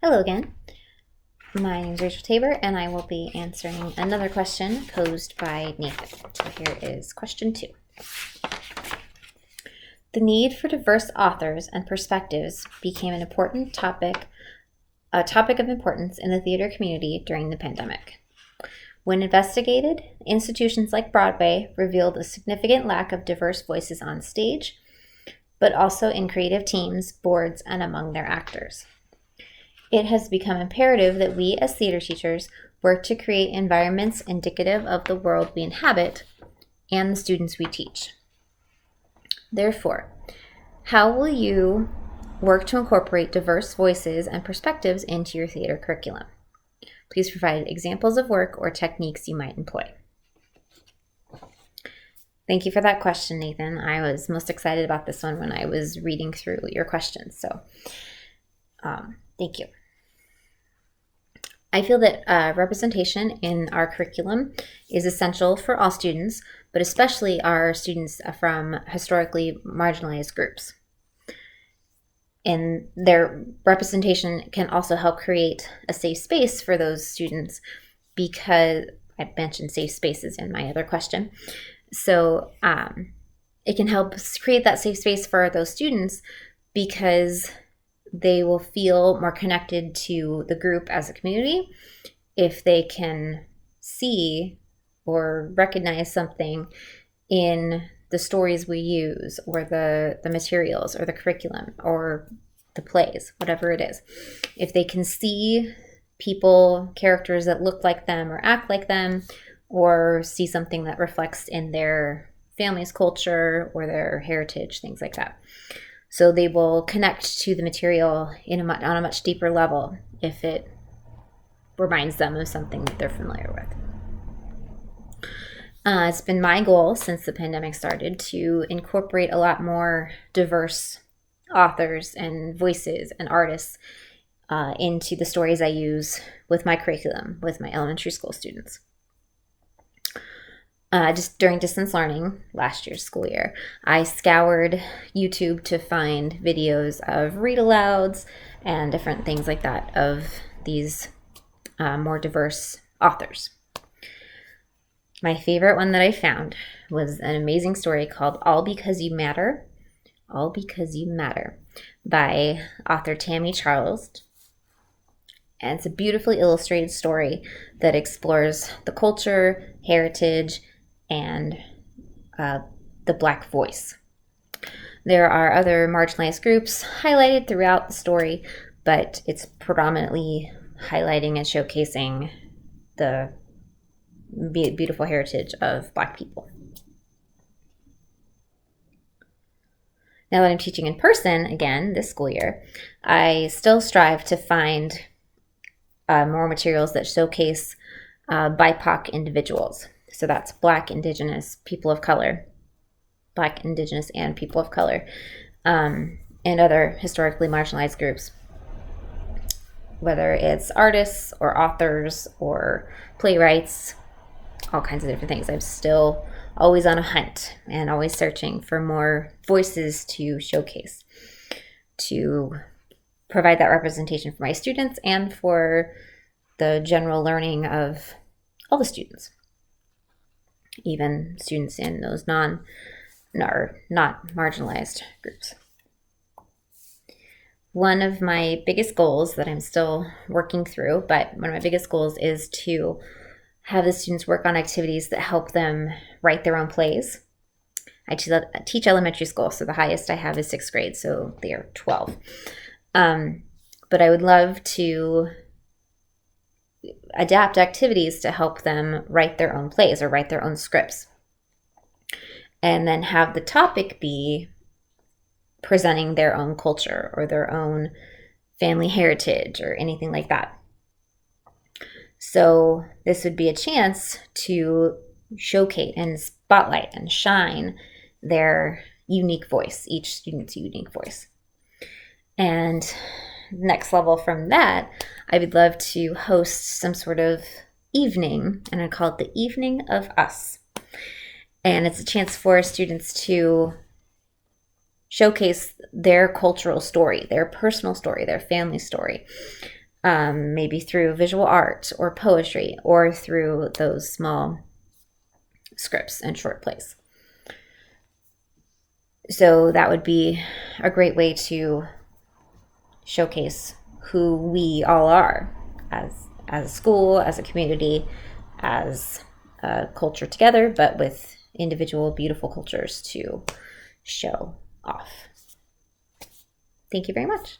Hello again. My name is Rachell Tabor, and I will be answering another question posed by Nathan. So here is question 2. The need for diverse authors and perspectives became an important topic of importance in the theater community during the pandemic. When investigated, institutions like Broadway revealed a significant lack of diverse voices on stage, but also in creative teams, boards, and among their actors. It has become imperative that we as theater teachers work to create environments indicative of the world we inhabit and the students we teach. Therefore, how will you work to incorporate diverse voices and perspectives into your theater curriculum? Please provide examples of work or techniques you might employ. Thank you for that question, Nathan. I was most excited about this one when I was reading through your questions, so thank you. I feel that representation in our curriculum is essential for all students, but especially our students from historically marginalized groups. And their representation can also help create a safe space for those students, because I mentioned safe spaces in my other question. So it can help create that safe space for those students because they will feel more connected to the group as a community if they can see or recognize something in the stories we use, or the materials, or the curriculum, or the plays, whatever it is. If they can see people, characters that look like them or act like them, or see something that reflects in their family's culture or their heritage, things like that. So they will connect to the material on a much deeper level if it reminds them of something that they're familiar with. It's been my goal since the pandemic started to incorporate a lot more diverse authors and voices and artists into the stories I use with my curriculum with my elementary school students. Just during distance learning last year's school year, I scoured YouTube to find videos of read-alouds and different things like that of these more diverse authors. My favorite one that I found was an amazing story called All Because You Matter, All Because You Matter by author Tammy Charles. And it's a beautifully illustrated story that explores the culture, heritage, and the Black voice. There are other marginalized groups highlighted throughout the story, but it's predominantly highlighting and showcasing the beautiful heritage of Black people. Now that I'm teaching in person again this school year, I still strive to find more materials that showcase BIPOC individuals. So that's Black, Indigenous, people of color, Black, Indigenous, and people of color, and other historically marginalized groups, whether it's artists or authors or playwrights, all kinds of different things. I'm still always on a hunt and always searching for more voices to showcase, to provide that representation for my students and for the general learning of all the students, even students in those not marginalized groups. One of my biggest goals that I'm still working through, but one of my biggest goals is to have the students work on activities that help them write their own plays. I teach elementary school, so the highest I have is 6th grade, so they are 12. But I would love to adapt activities to help them write their own plays or write their own scripts. And then have the topic be presenting their own culture or their own family heritage or anything like that. So this would be a chance to showcase and spotlight and shine their unique voice, each student's unique voice. And next level from that, I would love to host some sort of evening, and I call it the Evening of Us. And it's a chance for students to showcase their cultural story, their personal story, their family story, maybe through visual art or poetry or through those small scripts and short plays. So that would be a great way to showcase who we all are as a school, as a community, as a culture together, but with individual beautiful cultures to show off. Thank you very much.